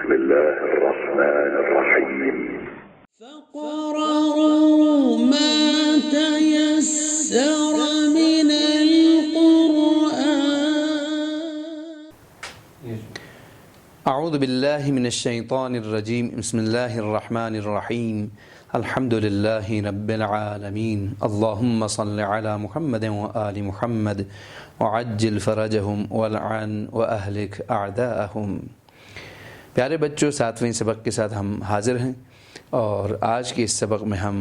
بسم الله الرحمن الرحيم فاقرؤوا ما تيسر من القرآن. اعوذ باللہ من الشیطان الرجیم بسم اللہ الرحمن الرحیم الحمد للہ رب العالمین اللہم صل علی محمد وآل محمد وعجل فرجہم والعن واہلک اعداءہم۔ پیارے بچوں، 7ویں سبق کے ساتھ ہم حاضر ہیں، اور آج کے اس سبق میں ہم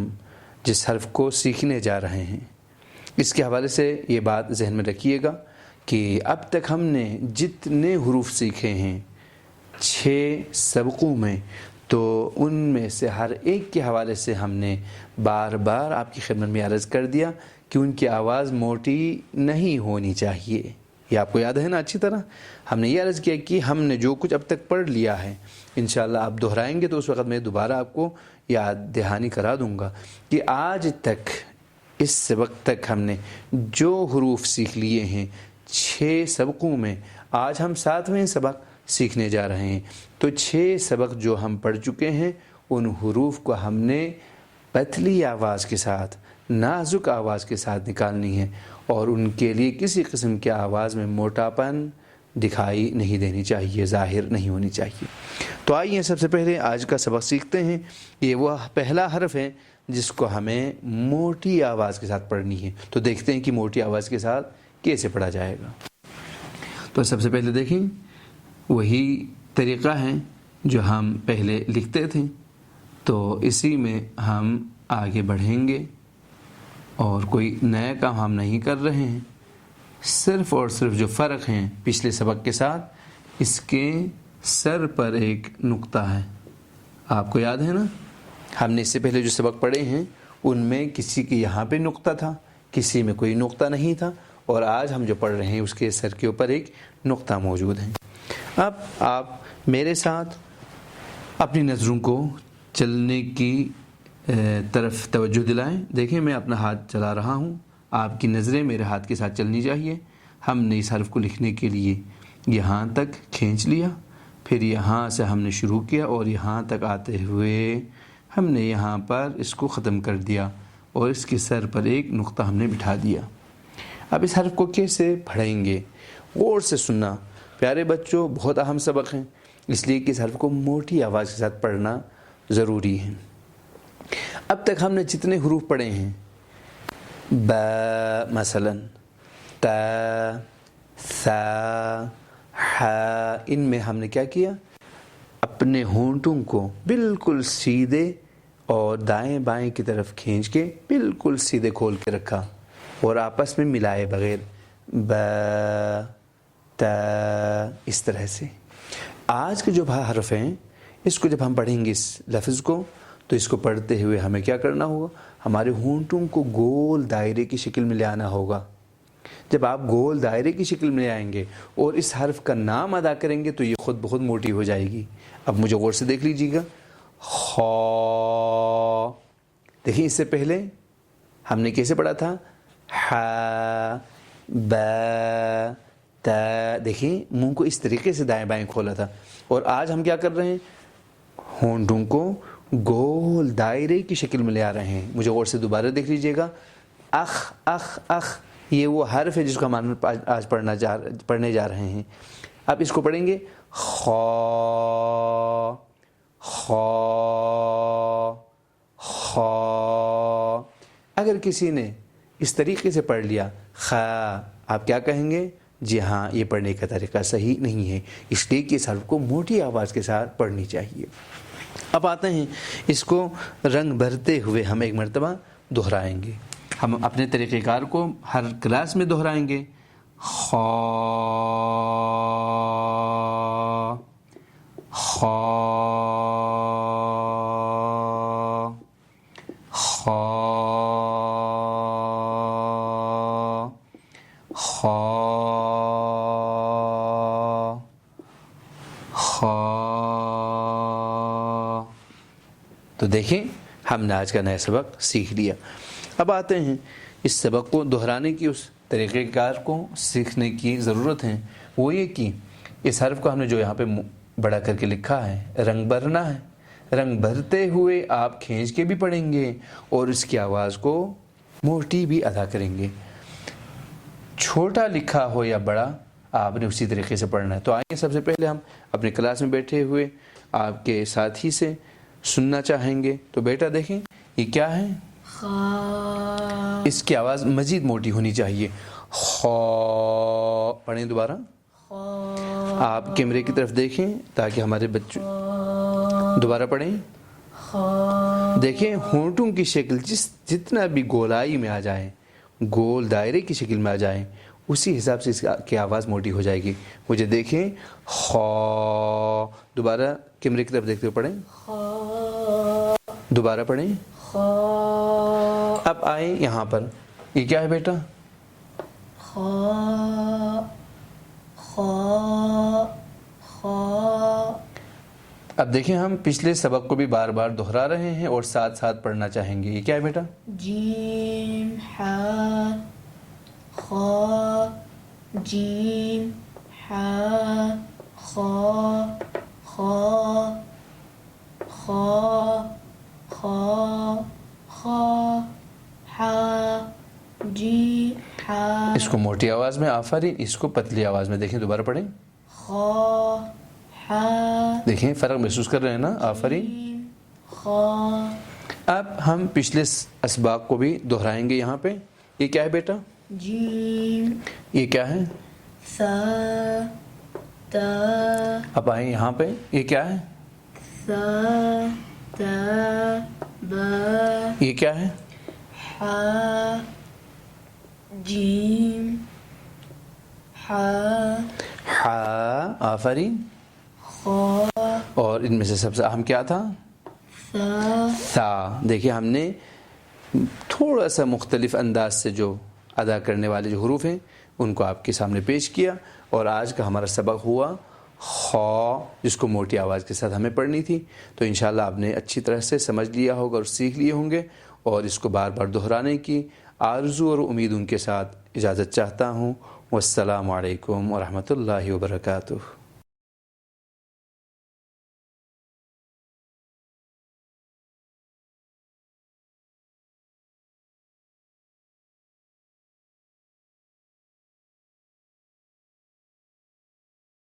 جس حرف کو سیکھنے جا رہے ہیں اس کے حوالے سے یہ بات ذہن میں رکھیے گا کہ اب تک ہم نے جتنے حروف سیکھے ہیں 6 سبقوں میں، تو ان میں سے ہر ایک کے حوالے سے ہم نے بار بار آپ کی خدمت میں عرض کر دیا کہ ان کی آواز موٹی نہیں ہونی چاہیے۔ یہ آپ کو یاد ہے نا اچھی طرح؟ ہم نے یہ عرض کیا کہ ہم نے جو کچھ اب تک پڑھ لیا ہے انشاءاللہ آپ دہرائیں گے تو اس وقت میں دوبارہ آپ کو یاد دہانی کرا دوں گا کہ آج تک اس سبق تک ہم نے جو حروف سیکھ لیے ہیں 6 سبقوں میں، آج ہم 7ویں سبق سیکھنے جا رہے ہیں، تو 6 سبق جو ہم پڑھ چکے ہیں ان حروف کو ہم نے پتلی آواز کے ساتھ، نازک آواز کے ساتھ نکالنی ہے، اور ان کے لیے کسی قسم کی آواز میں موٹاپن دکھائی نہیں دینی چاہیے، ظاہر نہیں ہونی چاہیے۔ تو آئیے سب سے پہلے آج کا سبق سیکھتے ہیں۔ یہ وہ پہلا حرف ہے جس کو ہمیں موٹی آواز کے ساتھ پڑھنی ہے، تو دیکھتے ہیں کہ موٹی آواز کے ساتھ کیسے پڑھا جائے گا۔ تو سب سے پہلے دیکھیں، وہی طریقہ ہے جو ہم پہلے لکھتے تھے، تو اسی میں ہم آگے بڑھیں گے، اور کوئی نیا کام ہم نہیں کر رہے ہیں۔ صرف اور صرف جو فرق ہیں پچھلے سبق کے ساتھ، اس کے سر پر ایک نقطہ ہے، آپ کو یاد ہے نا؟ ہم نے اس سے پہلے جو سبق پڑھے ہیں ان میں کسی کے یہاں پہ نقطہ تھا، کسی میں کوئی نقطہ نہیں تھا، اور آج ہم جو پڑھ رہے ہیں اس کے سر کے اوپر ایک نقطہ موجود ہے۔ اب آپ میرے ساتھ اپنی نظروں کو چلنے کی طرف توجہ دلائیں۔ دیکھیں میں اپنا ہاتھ چلا رہا ہوں، آپ کی نظریں میرے ہاتھ کے ساتھ چلنی چاہیے۔ ہم نے اس حرف کو لکھنے کے لیے یہاں تک کھینچ لیا، پھر یہاں سے ہم نے شروع کیا، اور یہاں تک آتے ہوئے ہم نے یہاں پر اس کو ختم کر دیا، اور اس کے سر پر ایک نقطہ ہم نے بٹھا دیا۔ اب اس حرف کو کیسے پڑھیں گے؟ غور سے سننا پیارے بچوں، بہت اہم سبق ہیں، اس لیے کہ اس حرف کو موٹی آواز کے ساتھ پڑھنا ضروری ہے۔ اب تک ہم نے جتنے حروف پڑھے ہیں، با مثلا، تا، ثا، حا، ان میں ہم نے کیا کیا؟ اپنے ہونٹوں کو بالکل سیدھے اور دائیں بائیں کی طرف کھینچ کے بالکل سیدھے کھول کے رکھا، اور آپس میں ملائے بغیر با، تا، اس طرح سے۔ آج کے جو حرف ہیں اس کو جب ہم پڑھیں گے اس لفظ کو، تو اس کو پڑھتے ہوئے ہمیں کیا کرنا ہوگا؟ ہمارے ہونٹوں کو گول دائرے کی شکل میں لے آنا ہوگا۔ جب آپ گول دائرے کی شکل میں لے آئیں گے اور اس حرف کا نام ادا کریں گے تو یہ خود بخود موٹی ہو جائے گی۔ اب مجھے غور سے دیکھ لیجیے گا، خا، دیکھیں اس سے پہلے ہم نے کیسے پڑھا تھا؟ حا، با، تا، دیکھیں منہ کو اس طریقے سے دائیں بائیں کھولا تھا، اور آج ہم کیا کر رہے ہیں؟ ہونٹوں کو گول دائرے کی شکل میں لے آ رہے ہیں۔ مجھے غور سے دوبارہ دیکھ لیجئے گا، اخ، اخ، اخ، یہ وہ حرف ہے جس کو ہم آج پڑھنے جا رہے ہیں۔ اب اس کو پڑھیں گے خا، خا، خا۔ اگر کسی نے اس طریقے سے پڑھ لیا خا، آپ کیا کہیں گے؟ جی ہاں، یہ پڑھنے کا طریقہ صحیح نہیں ہے، اس لیے کہ اس حرف کو موٹی آواز کے ساتھ پڑھنی چاہیے۔ اب آتے ہیں اس کو رنگ بھرتے ہوئے ہم ایک مرتبہ دہرائیں گے۔ ہم اپنے طریقہ کار کو ہر کلاس میں دہرائیں گے۔ خا، خا، خا، خا، خا۔ تو دیکھیں ہم نے آج کا نیا سبق سیکھ لیا۔ اب آتے ہیں اس سبق کو دہرانے کی اس طریقہ کار کو سیکھنے کی ضرورت ہے، وہ یہ کہ اس حرف کو ہم نے جو یہاں پہ بڑا کر کے لکھا ہے، رنگ بھرنا ہے، رنگ بھرتے ہوئے آپ کھینچ کے بھی پڑھیں گے اور اس کی آواز کو موٹی بھی ادا کریں گے۔ چھوٹا لکھا ہو یا بڑا آپ نے اسی طریقے سے پڑھنا ہے۔ تو آئیے سب سے پہلے ہم اپنے کلاس میں بیٹھے ہوئے آپ کے ساتھی سے سننا چاہیں گے۔ تو بیٹا دیکھیں یہ کیا ہے، خا، اس کی آواز مزید موٹی ہونی چاہیے۔ خا، پڑھیں دوبارہ، آپ کیمرے کی طرف دیکھیں تاکہ ہمارے بچوں، دوبارہ پڑھیں۔ دیکھیں ہونٹوں کی شکل جتنا بھی گولائی میں آ جائے، گول دائرے کی شکل میں آ جائے، اسی حساب سے اس کی آواز موٹی ہو جائے گی۔ مجھے دیکھیں، خا، دوبارہ کیمرے کی طرف دیکھتے ہوئے پڑھیں، دوبارہ پڑھیں۔ اب آئیں یہاں پر، یہ کیا ہے بیٹا، خا، خا، خا۔ اب دیکھیں ہم پچھلے سبق کو بھی بار بار دہرا رہے ہیں اور ساتھ ساتھ پڑھنا چاہیں گے۔ یہ کیا ہے بیٹا، جیم، حا، خا، جیم، حا، خا، خا، خا، خا، خا، حا، جی، حا، اس کو موٹی آواز میں، آفرین، اس کو پتلی آواز میں۔ دیکھیں دوبارہ پڑھیں، خا، حا، دیکھیں فرق محسوس کر رہے ہیں نا، آفرین۔ جیم، خا، اب ہم پچھلے اسباق کو بھی دہرائیں گے یہاں پہ۔ یہ کیا ہے بیٹا، جیم، یہ کیا ہے، سا، تا، اب آئیں یہاں پہ، یہ کیا ہے، سا، تا، با، یہ کیا ہے، حا، جیم، حا، ہا، آفرین۔ خا، اور ان میں سے سب سے اہم کیا تھا، سا، تھا۔ دیکھیں ہم نے تھوڑا سا مختلف انداز سے جو ادا کرنے والے جو حروف ہیں ان کو آپ کے سامنے پیش کیا، اور آج کا ہمارا سبق ہوا خا، جس کو موٹی آواز کے ساتھ ہمیں پڑھنی تھی۔ تو انشاءاللہ آپ نے اچھی طرح سے سمجھ لیا ہوگا اور سیکھ لیے ہوں گے، اور اس کو بار بار دہرانے کی آرزو اور امید ان کے ساتھ اجازت چاہتا ہوں۔ والسلام علیکم ورحمۃ اللہ وبرکاتہ۔